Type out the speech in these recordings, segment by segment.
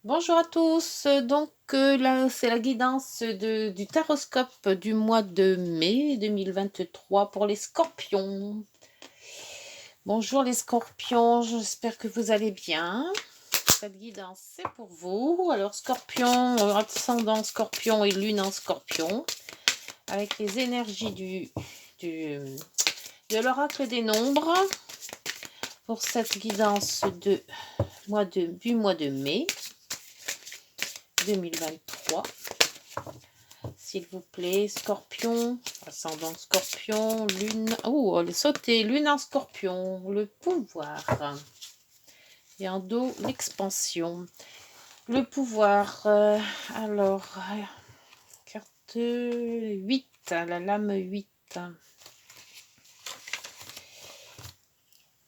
Bonjour à tous. Donc là, c'est la guidance du taroscope du mois de mai 2023 pour les scorpions. Bonjour les scorpions, j'espère que vous allez bien. Cette guidance, c'est pour vous. Alors scorpion, ascendant scorpion et lune en scorpion, avec les énergies de l'oracle des nombres pour cette guidance du mois de mai 2023. S'il vous plaît, scorpion, ascendant scorpion, lune... Oh, elle est sautée, lune en scorpion, le pouvoir. Et en dos, l'expansion. Le pouvoir, alors, carte 8, la lame 8.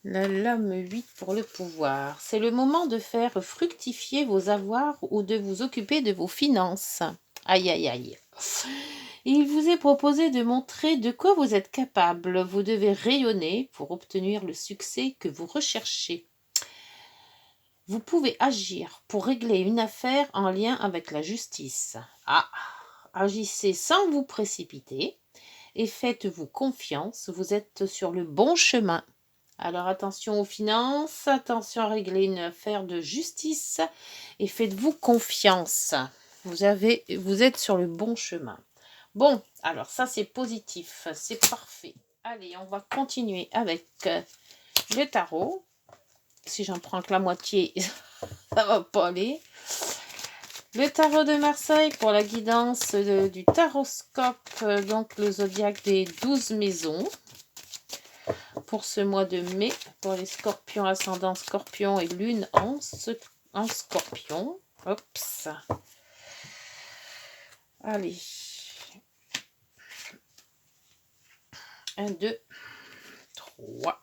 La lame 8 pour le pouvoir. C'est le moment de faire fructifier vos avoirs ou de vous occuper de vos finances. Aïe, aïe, aïe. Il vous est proposé de montrer de quoi vous êtes capable. Vous devez rayonner pour obtenir le succès que vous recherchez. Vous pouvez agir pour régler une affaire en lien avec la justice. Agissez sans vous précipiter et faites-vous confiance. Vous êtes sur le bon chemin. Alors attention aux finances, attention à régler une affaire de justice et faites-vous confiance. Vous êtes sur le bon chemin. Bon, alors ça c'est positif, c'est parfait. Allez, on va continuer avec le tarot. Si j'en prends que la moitié, ça va pas aller. Le tarot de Marseille pour la guidance du taroscope, donc le zodiaque des 12 maisons. Pour ce mois de mai, pour les scorpions, ascendant scorpion et lune en scorpion. Oups. Allez. 1, 2, 3,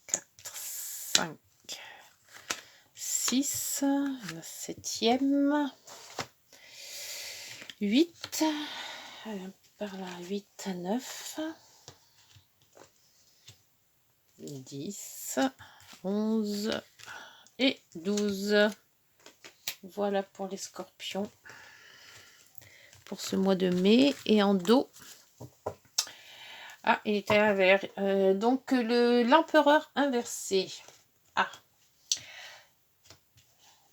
4, 5, 6, la 7e, 8, par là, 8, 9, 10, 11 et 12. Voilà pour les scorpions pour ce mois de mai. Et en dos, il était à vert. Donc l'empereur inversé.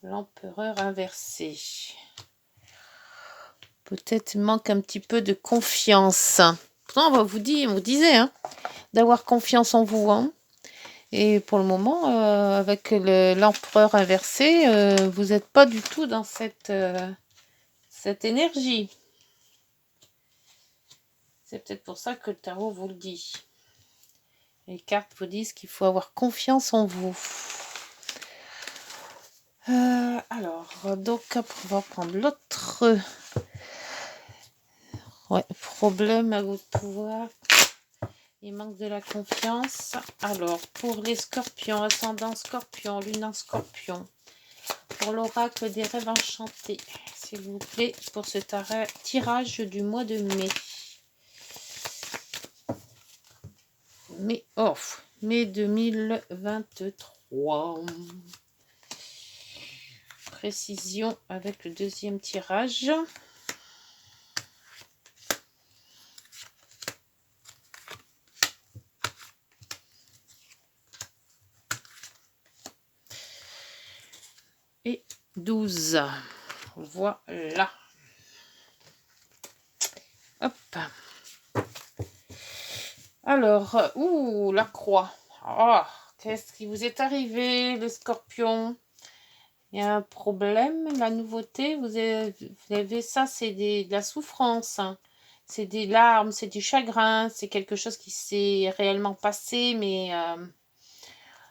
L'empereur inversé. Peut-être manque un petit peu de confiance. Pourtant, on vous disait d'avoir confiance en vous. Et pour le moment, avec l'empereur inversé, vous n'êtes pas du tout dans cette énergie. C'est peut-être pour ça que le tarot vous le dit. Les cartes vous disent qu'il faut avoir confiance en vous. Alors, donc après, on va prendre l'autre problème à votre pouvoir. Il manque de la confiance. Alors, pour les scorpions, ascendant scorpion, lune en scorpion, pour l'oracle des rêves enchantés, s'il vous plaît, pour ce tirage du mois de mai. Mai 2023. Précision avec le deuxième tirage. Et 12. Voilà. Hop. Alors, la croix. Qu'est-ce qui vous est arrivé, les scorpions? Il y a un problème, la nouveauté, vous avez ça, c'est de la souffrance. C'est des larmes, c'est du chagrin, c'est quelque chose qui s'est réellement passé, mais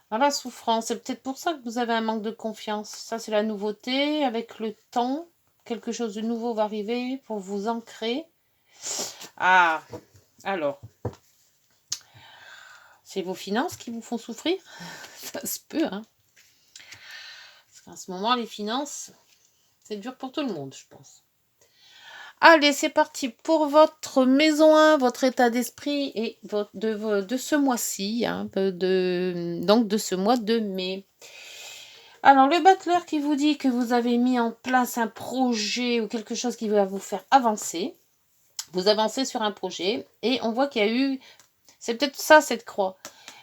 dans la souffrance. C'est peut-être pour ça que vous avez un manque de confiance. Ça, c'est la nouveauté. Avec le temps, quelque chose de nouveau va arriver pour vous ancrer. Alors, c'est vos finances qui vous font souffrir? Ça se peut, Parce qu'en ce moment, les finances, c'est dur pour tout le monde, je pense. Allez, c'est parti pour votre maison 1, votre état d'esprit et de ce mois-ci, donc de ce mois de mai. Alors, le battleur qui vous dit que vous avez mis en place un projet ou quelque chose qui va vous faire avancer. Vous avancez sur un projet et on voit qu'il y a eu... C'est peut-être ça, cette croix.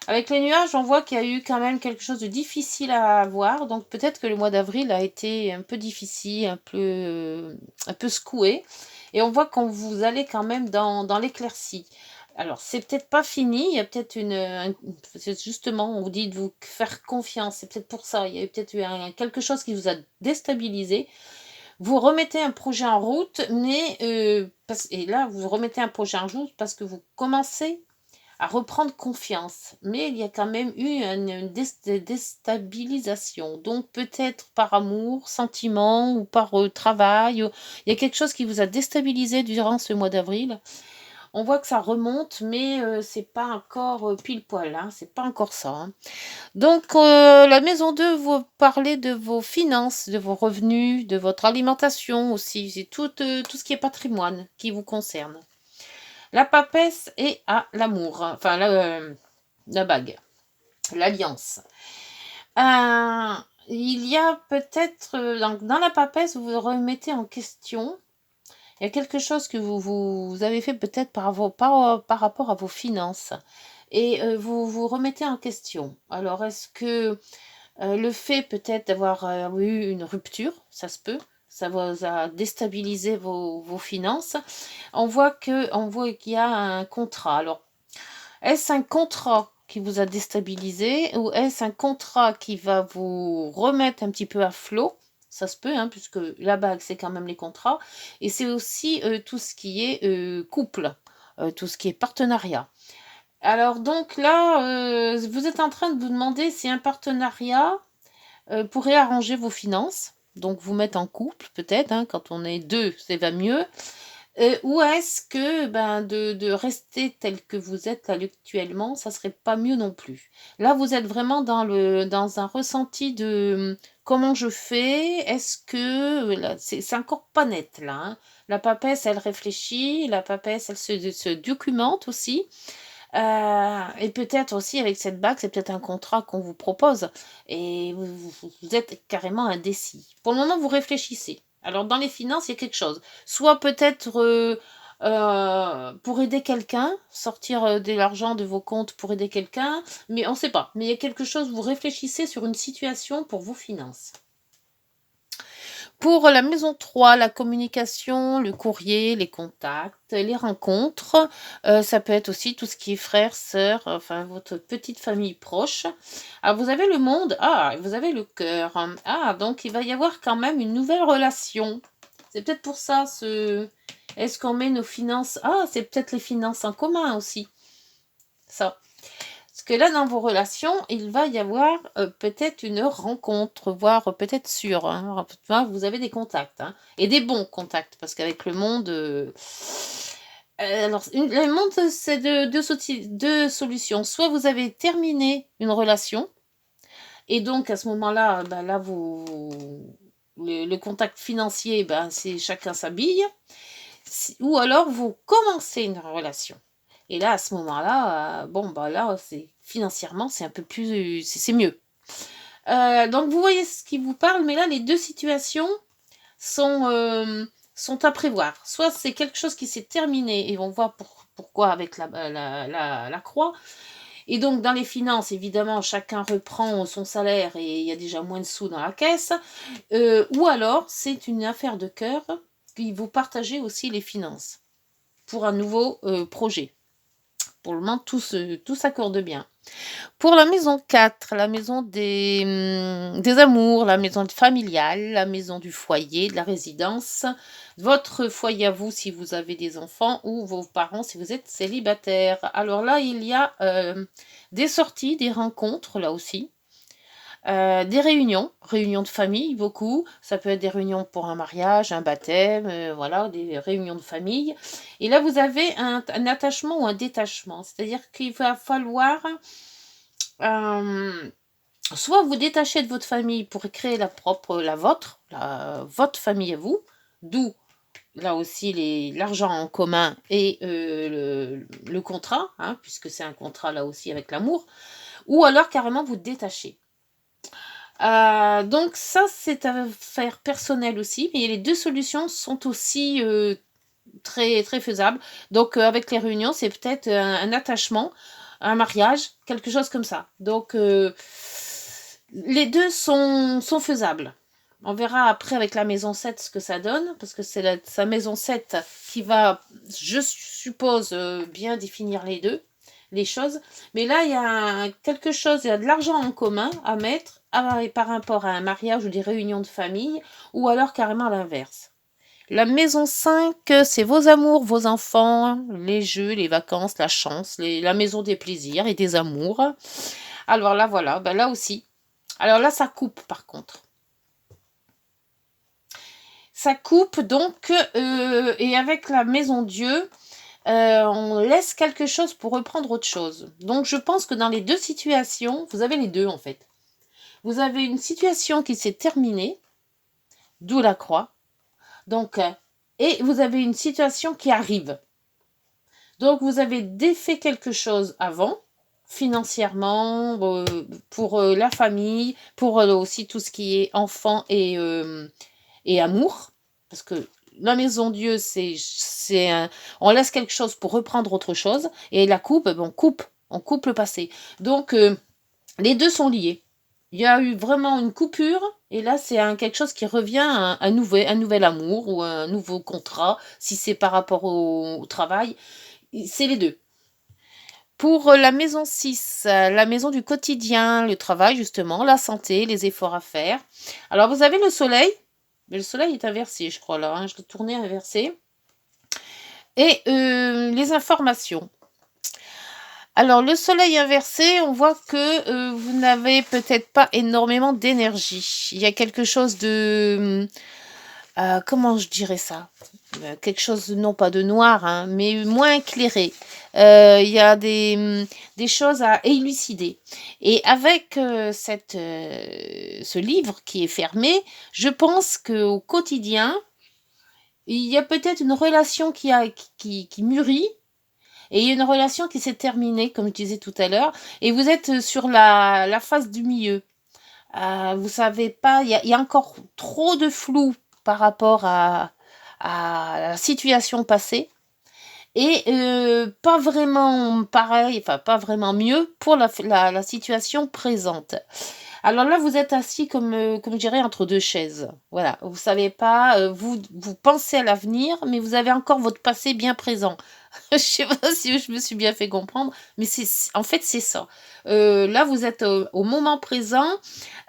Avec les nuages, on voit qu'il y a eu quand même quelque chose de difficile à avoir. Donc peut-être que le mois d'avril a été un peu difficile, un peu secoué. Et on voit qu'on vous allez quand même dans l'éclaircie. Alors, c'est peut-être pas fini. Il y a peut-être c'est justement, on vous dit de vous faire confiance. C'est peut-être pour ça. Il y a peut-être eu quelque chose qui vous a déstabilisé. Vous remettez un projet en route, mais et là, vous remettez un projet en route parce que vous commencez à reprendre confiance. Mais il y a quand même eu une déstabilisation. Donc peut-être par amour, sentiment ou par travail. Il y a quelque chose qui vous a déstabilisé durant ce mois d'avril. On voit que ça remonte, mais c'est pas encore pile poil. Hein, c'est pas encore ça. Hein. Donc, la maison 2, vous parlez de vos finances, de vos revenus, de votre alimentation aussi. C'est tout ce qui est patrimoine qui vous concerne. La papesse est à l'amour, enfin la bague, l'alliance. Il y a peut-être, dans la papesse, vous vous remettez en question. Il y a quelque chose que vous avez fait peut-être par rapport à vos finances. Et vous vous remettez en question. Alors, est-ce que le fait peut-être d'avoir eu une rupture, ça se peut, ça vous a déstabilisé vos finances. On voit qu'il y a un contrat. Alors, est-ce un contrat qui vous a déstabilisé ou est-ce un contrat qui va vous remettre un petit peu à flot? Ça se peut, hein, puisque la bague, c'est quand même les contrats. Et c'est aussi tout ce qui est couple, tout ce qui est partenariat. Alors donc là, vous êtes en train de vous demander si un partenariat pourrait arranger vos finances. Donc vous mettre en couple peut-être, hein, quand on est deux, ça va mieux. Ou est-ce que de rester tel que vous êtes actuellement, ça serait pas mieux non plus? Là, vous êtes vraiment dans un ressenti de comment je fais? Est-ce que là, c'est encore pas net là, hein. La papesse, elle réfléchit, la papesse, elle se documente aussi. Et peut-être aussi avec cette bague, c'est peut-être un contrat qu'on vous propose et vous êtes carrément indécis. Pour le moment, vous réfléchissez. Alors dans les finances, il y a quelque chose. Soit peut-être pour aider quelqu'un, sortir de l'argent de vos comptes pour aider quelqu'un, mais on ne sait pas. Mais il y a quelque chose, vous réfléchissez sur une situation pour vos finances. Pour la maison 3, la communication, le courrier, les contacts, les rencontres, ça peut être aussi tout ce qui est frères, sœurs, enfin votre petite famille proche. Alors vous avez le monde, vous avez le cœur. Donc il va y avoir quand même une nouvelle relation. C'est peut-être pour ça est-ce qu'on met nos finances? C'est peut-être les finances en commun aussi. Ça. Parce que là, dans vos relations, il va y avoir peut-être une rencontre, voire peut-être sûre. Hein. Vous avez des contacts, hein, et des bons contacts, parce qu'avec le monde... alors, le monde, c'est deux solutions. Soit vous avez terminé une relation, et donc à ce moment-là, là, le contact financier, c'est chacun s'habille. Ou alors, vous commencez une relation. Et là, à ce moment-là, là, financièrement, c'est un peu plus, c'est mieux. Donc, vous voyez ce qui vous parle, mais là, les deux situations sont à prévoir. Soit c'est quelque chose qui s'est terminé, et on voit pourquoi avec la croix. Et donc, dans les finances, évidemment, chacun reprend son salaire et il y a déjà moins de sous dans la caisse. Ou alors, c'est une affaire de cœur, qui vous partagez aussi les finances pour un nouveau projet. Pour le moment, tout s'accorde bien. Pour la maison 4, la maison des amours, la maison familiale, la maison du foyer, de la résidence, votre foyer à vous si vous avez des enfants ou vos parents si vous êtes célibataire. Alors là, il y a des sorties, des rencontres là aussi. Des réunions de famille, beaucoup. Ça peut être des réunions pour un mariage, un baptême, voilà, des réunions de famille. Et là, vous avez un attachement ou un détachement. C'est-à-dire qu'il va falloir soit vous détacher de votre famille pour créer votre famille à vous, d'où là aussi l'argent en commun et le contrat, hein, puisque c'est un contrat là aussi avec l'amour, ou alors carrément vous détacher. Donc ça, c'est à faire personnel aussi, mais les 2 solutions sont aussi, très très faisables. Donc avec les réunions, c'est peut-être un attachement, un mariage, quelque chose comme ça. Donc les 2 sont faisables. On verra après avec la maison 7 ce que ça donne, parce que c'est sa maison 7 qui va, je suppose, bien définir les choses. Mais là, il y a quelque chose, il y a de l'argent en commun à mettre par rapport à un mariage ou des réunions de famille, ou alors carrément l'inverse. La maison 5, c'est vos amours, vos enfants, les jeux, les vacances, la chance, la maison des plaisirs et des amours. Alors là, voilà, ben là aussi. Alors là, ça coupe par contre. Ça coupe donc, et avec la maison Dieu, on laisse quelque chose pour reprendre autre chose. Donc je pense que dans les 2 situations, vous avez les 2 en fait. Vous avez une situation qui s'est terminée, d'où la croix. Donc, et vous avez une situation qui arrive. Donc vous avez défait quelque chose avant, financièrement, pour la famille, pour aussi tout ce qui est enfant et amour. Parce que la maison Dieu, on laisse quelque chose pour reprendre autre chose. Et la coupe, on coupe le passé. Donc les 2 sont liés. Il y a eu vraiment une coupure, et là c'est quelque chose qui revient à un nouvel amour ou un nouveau contrat, si c'est par rapport au travail. C'est les 2. Pour la maison 6, la maison du quotidien, le travail justement, la santé, les efforts à faire. Alors vous avez le soleil, mais le soleil est inversé, je crois là, hein, je l'ai tourné inversé. Et les informations. Alors le soleil inversé, on voit que vous n'avez peut-être pas énormément d'énergie. Il y a quelque chose de... comment je dirais ça? Quelque chose, non pas de noir, hein, mais moins éclairé. Il y a des choses à élucider. Et avec ce livre qui est fermé, je pense qu'au quotidien, il y a peut-être une relation qui mûrit, et il y a une relation qui s'est terminée, comme je disais tout à l'heure, et vous êtes sur la phase du milieu. Vous savez pas, il y a encore trop de flou par rapport à la situation passée, et pas vraiment pareil, enfin pas vraiment mieux pour la situation présente. Alors là, vous êtes assis comme je dirais entre 2 chaises. Voilà, vous savez pas, vous pensez à l'avenir, mais vous avez encore votre passé bien présent. Je sais pas si je me suis bien fait comprendre, mais en fait, c'est ça. Là, vous êtes au moment présent,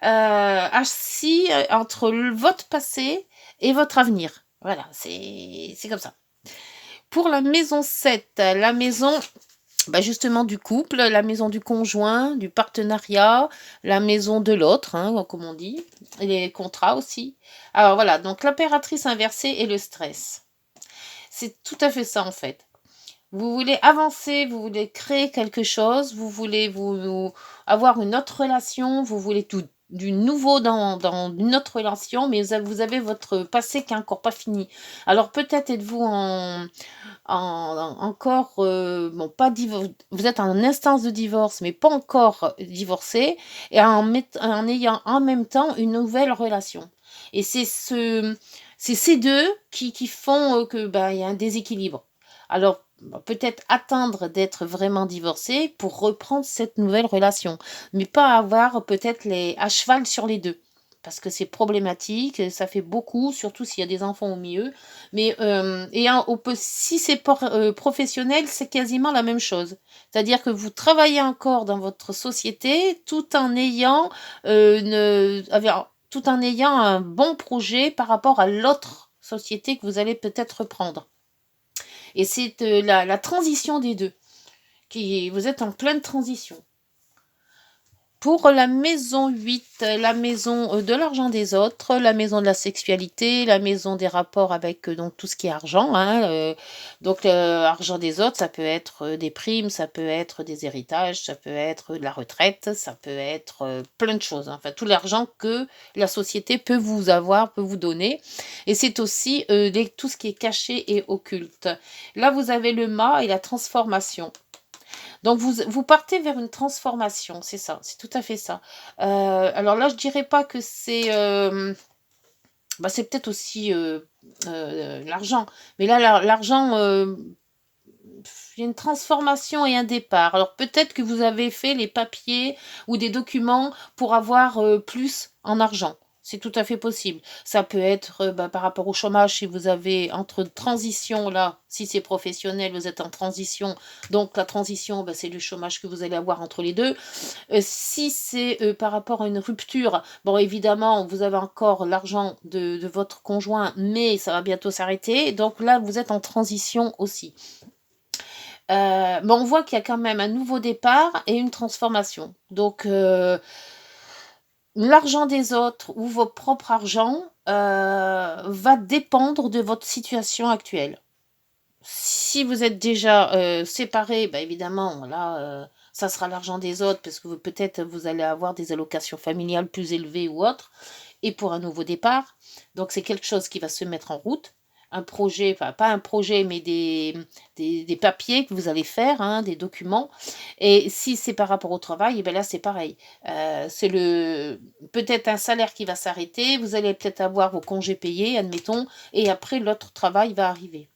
assis entre votre passé et votre avenir. Voilà, c'est comme ça. Pour la maison 7, la maison justement du couple, la maison du conjoint, du partenariat, la maison de l'autre, hein, comme on dit, et les contrats aussi. Alors voilà, donc l'impératrice inversée et le stress. C'est tout à fait ça en fait. Vous voulez avancer, vous voulez créer quelque chose, vous voulez avoir une autre relation, vous voulez tout du nouveau dans une autre relation, mais vous avez votre passé qui n'est encore pas fini. Alors peut-être êtes-vous encore, bon, pas vous êtes en instance de divorce, mais pas encore divorcé, et en ayant en même temps une nouvelle relation. Et c'est ces 2 qui font que il y a un déséquilibre. Alors, peut-être attendre d'être vraiment divorcé pour reprendre cette nouvelle relation, mais pas avoir peut-être à cheval sur les 2. Parce que c'est problématique, ça fait beaucoup, surtout s'il y a des enfants au milieu. Mais si c'est professionnel, c'est quasiment la même chose. C'est-à-dire que vous travaillez encore dans votre société tout en ayant, tout en ayant un bon projet par rapport à l'autre société que vous allez peut-être reprendre. Et c'est la transition des 2. Vous êtes en pleine transition. Pour la maison 8, la maison de l'argent des autres, la maison de la sexualité, la maison des rapports avec donc tout ce qui est argent. Hein, donc l'argent des autres, ça peut être des primes, ça peut être des héritages, ça peut être de la retraite, ça peut être plein de choses. Enfin, tout l'argent que la société peut vous donner. Et c'est aussi tout ce qui est caché et occulte. Là, vous avez le mât et la transformation. Donc vous partez vers une transformation, c'est ça, c'est tout à fait ça. Alors là, je dirais pas que c'est, bah, c'est peut-être aussi, l'argent, mais là, l'argent, il y a une transformation et un départ. Alors peut-être que vous avez fait les papiers ou des documents pour avoir, plus en argent. C'est tout à fait possible. Ça peut être, bah, par rapport au chômage, si vous avez entre transition là, si c'est professionnel, vous êtes en transition, donc la transition, bah, c'est le chômage que vous allez avoir entre les 2. Si c'est, par rapport à une rupture, bon évidemment, vous avez encore l'argent de votre conjoint, mais ça va bientôt s'arrêter, donc là, vous êtes en transition aussi. Mais on voit qu'il y a quand même un nouveau départ et une transformation. Donc, l'argent des autres ou votre propre argent, va dépendre de votre situation actuelle. Si vous êtes déjà, séparés, bah, évidemment, là, ça sera l'argent des autres parce que peut-être vous allez avoir des allocations familiales plus élevées ou autres et pour un nouveau départ. Donc c'est quelque chose qui va se mettre en route. Un projet, enfin pas un projet, mais des papiers que vous allez faire, hein, des documents. Et si c'est par rapport au travail, et bien là c'est pareil. C'est peut-être un salaire qui va s'arrêter, vous allez peut-être avoir vos congés payés, admettons, et après l'autre travail va arriver.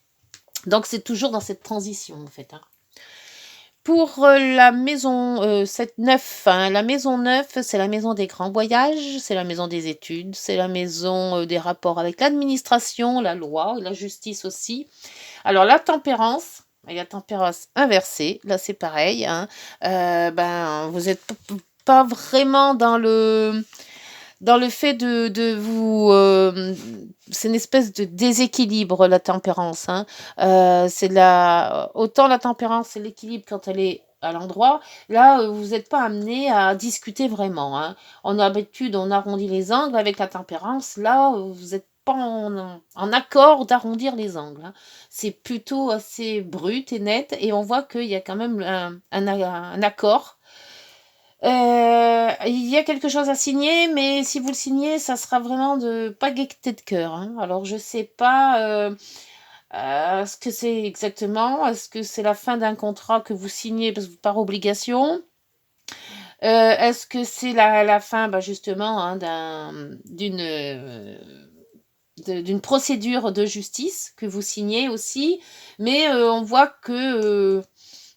Donc c'est toujours dans cette transition en fait, hein. Pour, la maison, cette 9, hein, la maison 9, c'est la maison des grands voyages, c'est la maison des études, c'est la maison, des rapports avec l'administration, la loi, la justice aussi. Alors la tempérance et la tempérance inversée, là c'est pareil, hein, ben, vous êtes pas vraiment dans le fait de vous, c'est une espèce de déséquilibre, la tempérance, hein. C'est la autant la tempérance, c'est l'équilibre quand elle est à l'endroit. Là, vous êtes pas amené à discuter vraiment, hein. On a l'habitude, on arrondit les angles avec la tempérance. Là, vous êtes pas en accord d'arrondir les angles, hein. C'est plutôt assez brut et net et on voit qu'il y a quand même un accord. Il y a quelque chose à signer, mais si vous le signez, ça sera vraiment de pas gaieté de cœur, hein. Alors je sais pas, ce que c'est exactement. Est-ce que c'est la fin d'un contrat que vous signez par obligation? Est-ce que c'est la fin, bah, justement, hein, d'une procédure de justice que vous signez aussi? Mais, on voit que,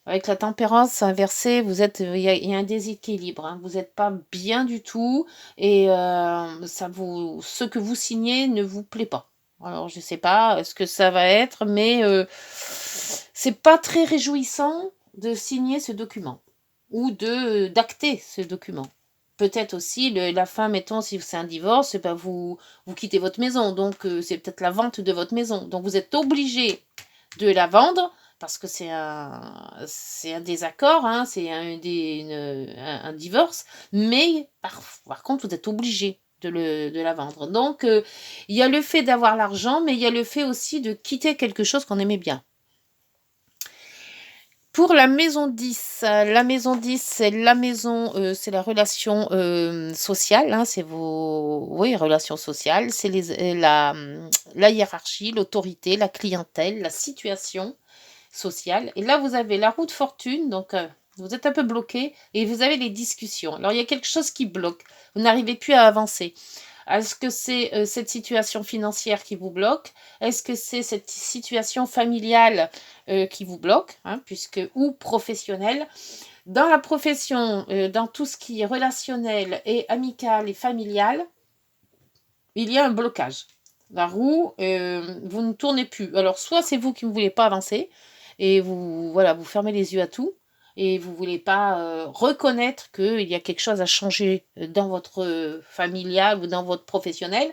avec la tempérance inversée, il y a un déséquilibre, hein. Vous êtes pas bien du tout et ce que vous signez ne vous plaît pas. Alors je sais pas ce que ça va être, mais c'est pas très réjouissant de signer ce document ou d'acter ce document. Peut-être aussi la fin, mettons, si c'est un divorce, bah, vous quittez votre maison, donc c'est peut-être la vente de votre maison. Donc vous êtes obligé de la vendre parce que c'est un désaccord, hein, c'est un divorce, mais par contre, vous êtes obligé de la vendre. Donc, il y a le fait d'avoir l'argent, mais il y a le fait aussi de quitter quelque chose qu'on aimait bien. Pour la maison 10, c'est la maison, c'est la relation sociale, hein, c'est vos oui, relations sociales, c'est la hiérarchie, l'autorité, la clientèle, la situation sociale. Et là, vous avez la roue de fortune, donc vous êtes un peu bloqué et vous avez les discussions. Alors, il y a quelque chose qui bloque. Vous n'arrivez plus à avancer. Est-ce que c'est cette situation financière qui vous bloque? Est-ce que c'est cette situation familiale qui vous bloque, hein, ou professionnelle? Dans la profession, dans tout ce qui est relationnel et amical et familial, il y a un blocage. La roue, vous ne tournez plus. Alors, soit c'est vous qui ne voulez pas avancer et voilà, vous fermez les yeux à tout et vous ne voulez pas reconnaître qu'il y a quelque chose à changer dans votre familial ou dans votre professionnel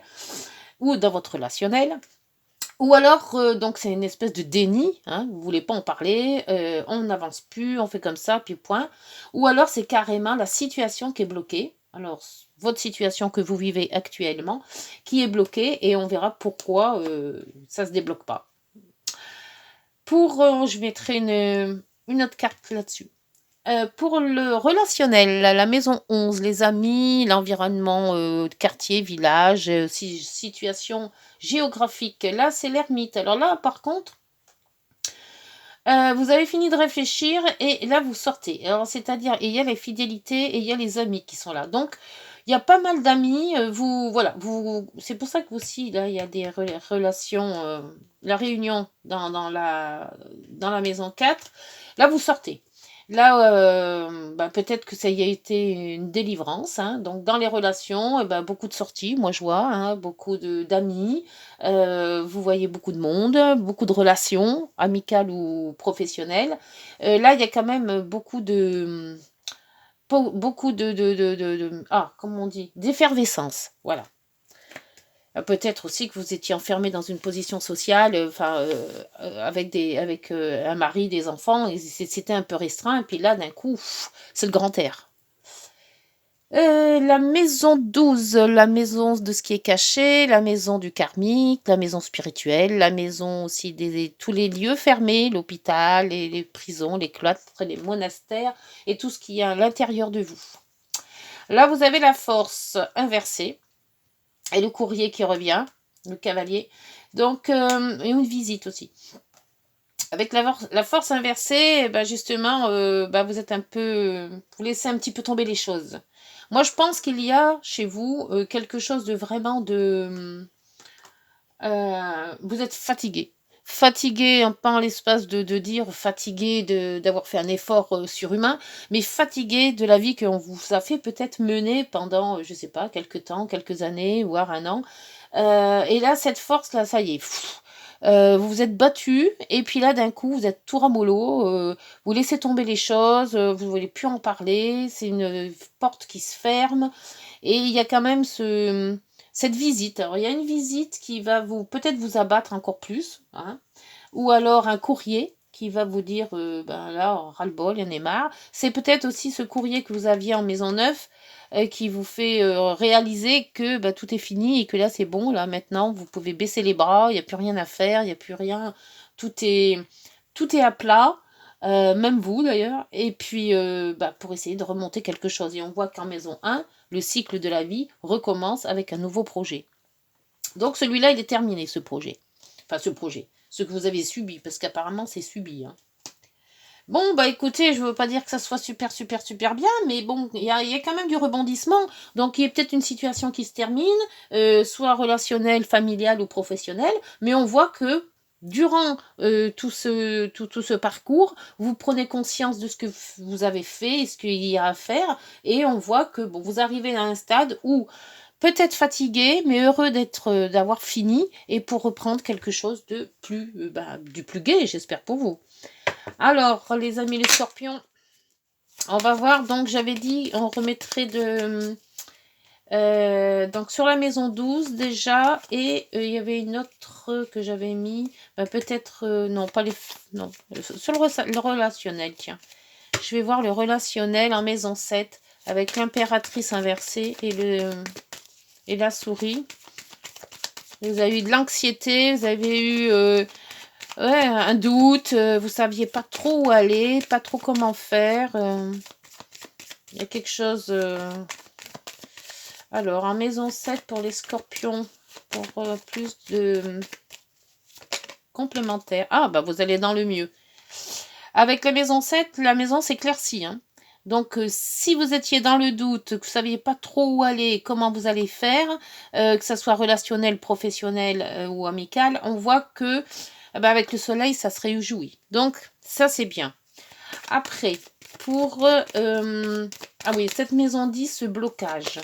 ou dans votre relationnel. Ou alors, donc c'est une espèce de déni, hein, vous ne voulez pas en parler, on n'avance plus, on fait comme ça, puis point. Ou alors c'est carrément la situation qui est bloquée. Alors, votre situation que vous vivez actuellement, qui est bloquée, et on verra pourquoi ça ne se débloque pas. Je mettrai une autre carte là-dessus. Pour le relationnel, la maison 11, les amis, l'environnement, quartier, village, situation géographique, là, c'est l'ermite. Alors là, par contre, Vous avez fini de réfléchir et là vous sortez. Alors c'est-à-dire, et il y a les fidélités et il y a les amis qui sont là. Donc il y a pas mal d'amis, vous voilà, c'est pour ça que aussi là il y a des relations, la réunion dans la maison 4. Là vous sortez. Là, bah, peut-être que ça y a été une délivrance, hein. Donc dans les relations, bah, beaucoup de sorties, moi je vois, hein, beaucoup d'amis. Vous voyez beaucoup de monde, beaucoup de relations, amicales ou professionnelles. Là, il y a quand même beaucoup beaucoup ah, comment on dit? D'effervescence, voilà. Peut-être aussi que vous étiez enfermé dans une position sociale, enfin, avec un mari, des enfants, et c'était un peu restreint. Et puis là, d'un coup, c'est le grand air. La maison 12, la maison de ce qui est caché, la maison du karmique, la maison spirituelle, la maison aussi tous les lieux fermés, l'hôpital, les prisons, les cloîtres, les monastères et tout ce qui est à l'intérieur de vous. Là, vous avez la force inversée et le courrier qui revient, le cavalier. Donc, et une visite aussi. Avec la force inversée, bah justement, bah vous êtes un peu, vous laissez un petit peu tomber les choses. Moi, je pense qu'il y a chez vous quelque chose de vraiment vous êtes fatigué. Fatigué, pas en l'espace de dire fatigué d'avoir fait un effort surhumain, mais fatigué de la vie qu'on vous a fait peut-être mener pendant, je sais pas, quelques temps, quelques années, voire un an. Et là, cette force-là, ça y est. Vous vous êtes battu, et puis là, d'un coup, vous êtes tout ramollo, vous laissez tomber les choses, vous ne voulez plus en parler, c'est une porte qui se ferme, et il y a quand même cette visite. Alors, il y a une visite qui va peut-être vous abattre encore plus, hein, ou alors un courrier qui va vous dire, ben là, ras-le-bol, il y en a marre. C'est peut-être aussi ce courrier que vous aviez en maison neuve qui vous fait réaliser que bah, tout est fini et que là, c'est bon. Là, maintenant, vous pouvez baisser les bras, il n'y a plus rien à faire, il n'y a plus rien. Tout est, tout est à plat. Même vous d'ailleurs, et puis bah, pour essayer de remonter quelque chose. Et on voit qu'en maison 1, le cycle de la vie recommence avec un nouveau projet. Donc celui-là, il est terminé, ce projet. Enfin, ce projet. Ce que vous avez subi, parce qu'apparemment, c'est subi. Hein. Bon, bah écoutez, je veux pas dire que ça soit super, super, super bien, mais bon, il y a quand même du rebondissement. Donc, il y a peut-être une situation qui se termine, soit relationnelle, familiale ou professionnelle, mais on voit que durant tout ce parcours, vous prenez conscience de ce que vous avez fait et ce qu'il y a à faire, et on voit que bon, vous arrivez à un stade où peut-être fatigué, mais heureux d'avoir fini et pour reprendre quelque chose de plus, du plus gai, j'espère pour vous. Alors, les amis les scorpions, on va voir. Donc, j'avais dit, on remettrait donc, sur la maison 12 déjà. Et il y avait une autre que j'avais mis. Peut-être, non, pas les... Non, sur le relationnel, tiens. Je vais voir le relationnel en maison 7 avec l'impératrice inversée et la souris. Vous avez eu de l'anxiété, vous avez eu ouais, un doute, vous saviez pas trop où aller, pas trop comment faire. Il y a quelque chose... Alors, en maison 7 pour les scorpions, pour plus de complémentaires. Ah, bah vous allez dans le mieux. Avec la maison 7, la maison s'éclaircit. Hein. Donc, si vous étiez dans le doute, que vous ne saviez pas trop où aller, comment vous allez faire, que ce soit relationnel, professionnel ou amical, on voit que avec le soleil, ça se réjouit. Donc, ça, c'est bien. Après, pour... ah oui, cette maison 10, ce blocage.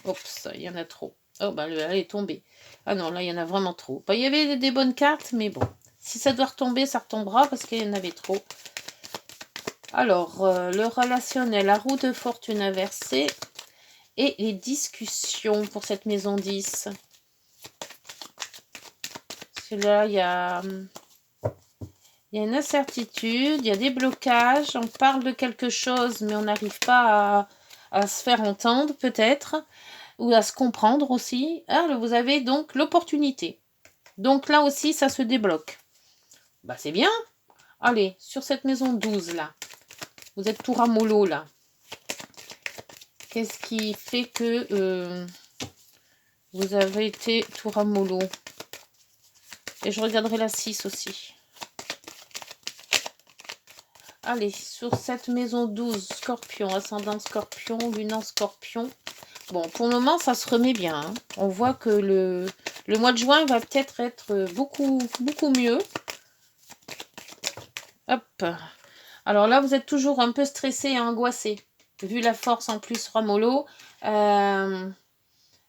Oups, il y en a trop. Oh, bah, elle est tombée. Ah non, là, il y en a vraiment trop. Bah, il y avait des bonnes cartes, mais bon. Si ça doit retomber, ça retombera parce qu'il y en avait trop. Alors, le relationnel, la roue de fortune inversée et les discussions pour cette maison 10. Parce que là, il y a une incertitude, il y a des blocages, on parle de quelque chose, mais on n'arrive pas à se faire entendre peut-être, ou à se comprendre aussi. Ah, vous avez donc l'opportunité. Donc là aussi, ça se débloque. Bah, c'est bien. Allez, sur cette maison 12, là. Vous êtes tout ramollo, là. Qu'est-ce qui fait que vous avez été tout ramollo? Et je regarderai la 6 aussi. Allez, sur cette maison 12, Scorpion, ascendant Scorpion, lune en Scorpion. Bon, pour le moment, ça se remet bien. Hein. On voit que le mois de juin va peut-être être beaucoup mieux. Hop. Alors là, vous êtes toujours un peu stressé et angoissé. Vu la force en plus Romolo, il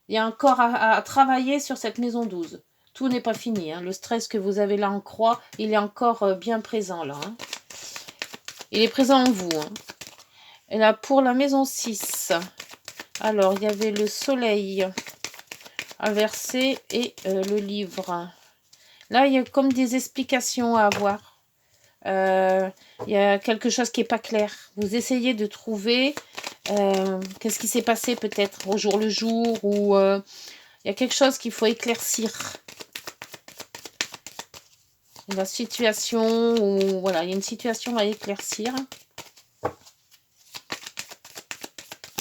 y a encore à travailler sur cette maison 12. Tout n'est pas fini. Hein. Le stress que vous avez là en croix, il est encore bien présent là. Hein. Il est présent en vous. Hein. Et là, pour la maison 6, alors, il y avait le soleil inversé et le livre. Là, il y a comme des explications à avoir. Il y a quelque chose qui n'est pas clair. Vous essayez de trouver qu'est-ce qui s'est passé peut-être au jour le jour ou il y a quelque chose qu'il faut éclaircir. La situation, ou voilà, il y a une situation à éclaircir.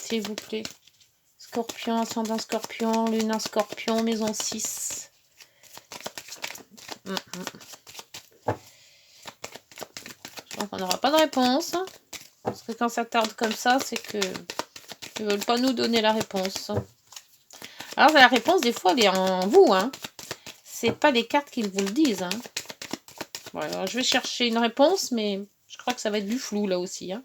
S'il vous plaît. Scorpion, ascendant Scorpion, lune en Scorpion, maison 6. Je pense qu'on n'aura pas de réponse. Parce que quand ça tarde comme ça, c'est que ils ne veulent pas nous donner la réponse. Alors la réponse, des fois, elle est en vous. Hein. C'est pas les cartes qui vous le disent. Hein. Bon, alors, je vais chercher une réponse, mais je crois que ça va être du flou là aussi. Hein.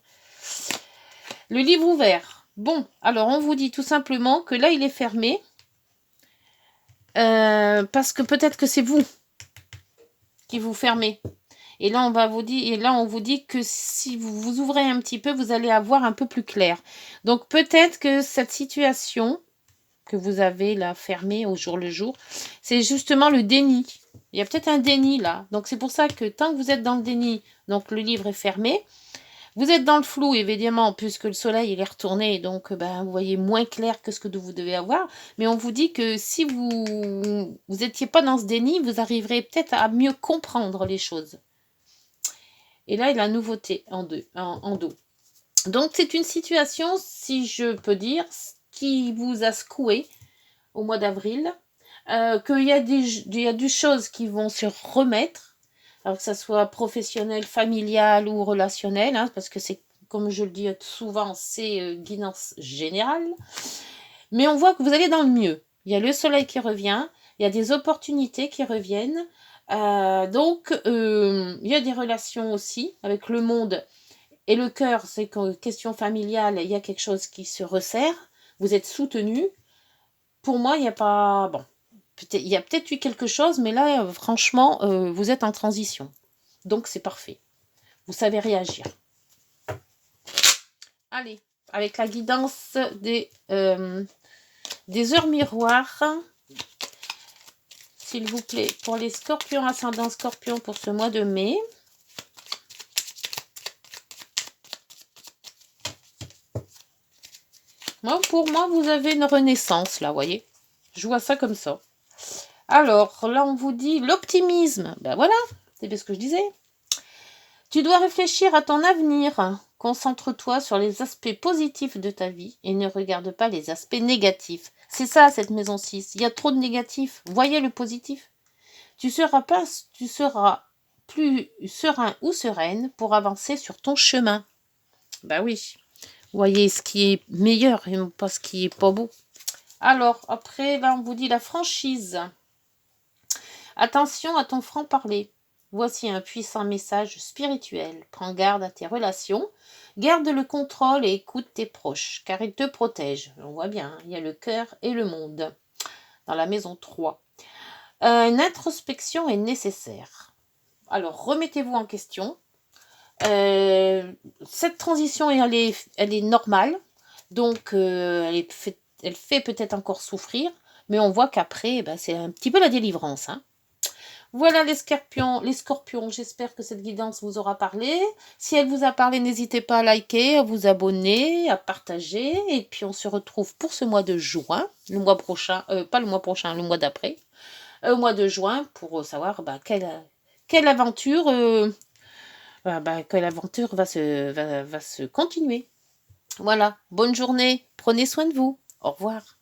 Le livre ouvert. Bon, alors on vous dit tout simplement que là, il est fermé. Parce que peut-être que c'est vous qui vous fermez. Et là, on vous dit que si vous vous ouvrez un petit peu, vous allez avoir un peu plus clair. Donc peut-être que cette situation que vous avez là fermée au jour le jour, c'est justement le déni. Il y a peut-être un déni là. Donc c'est pour ça que tant que vous êtes dans le déni, donc le livre est fermé. Vous êtes dans le flou, évidemment, puisque le soleil il est retourné, donc vous voyez moins clair que ce que vous devez avoir. Mais on vous dit que si vous n'étiez pas dans ce déni, vous arriverez peut-être à mieux comprendre les choses. Et là, il a la nouveauté en dos. Donc, c'est une situation, si je peux dire, qui vous a secoué au mois d'avril. Qu'il y a des choses qui vont se remettre. Alors que ça soit professionnel, familial ou relationnel, hein, parce que c'est, comme je le dis souvent, c'est guidance générale. Mais on voit que vous allez dans le mieux. Il y a le soleil qui revient, il y a des opportunités qui reviennent. Donc, il y a des relations aussi avec le monde. Et le cœur, c'est qu'en question familiale, il y a quelque chose qui se resserre. Vous êtes soutenu. Pour moi, il n'y a pas... Bon. Il y a peut-être eu quelque chose, mais là, franchement, vous êtes en transition. Donc, c'est parfait. Vous savez réagir. Allez, avec la guidance des heures miroirs, s'il vous plaît, pour les scorpions, ascendant scorpion pour ce mois de mai. Pour moi, vous avez une renaissance, là, vous voyez. Je vois ça comme ça. Alors, là, on vous dit l'optimisme. Ben voilà, c'est bien ce que je disais. Tu dois réfléchir à ton avenir. Concentre-toi sur les aspects positifs de ta vie et ne regarde pas les aspects négatifs. C'est ça, cette maison 6. Il y a trop de négatifs. Voyez le positif. Tu seras plus serein ou sereine pour avancer sur ton chemin. Ben oui. Voyez ce qui est meilleur et pas ce qui est pas beau. Alors, après, là, on vous dit la franchise. Attention à ton franc-parler. Voici un puissant message spirituel. Prends garde à tes relations. Garde le contrôle et écoute tes proches, car ils te protègent. On voit bien, il y a le cœur et le monde. Dans la maison 3. Une introspection est nécessaire. Alors, remettez-vous en question. Cette transition, elle est normale. Donc, elle fait peut-être encore souffrir. Mais on voit qu'après, c'est un petit peu la délivrance. Hein. Voilà les scorpions, j'espère que cette guidance vous aura parlé. Si elle vous a parlé, n'hésitez pas à liker, à vous abonner, à partager. Et puis on se retrouve pour ce mois de juin, le mois prochain, pas le mois prochain, le mois d'après, au mois de juin, pour savoir quelle aventure, va se continuer. Voilà, bonne journée, prenez soin de vous, au revoir.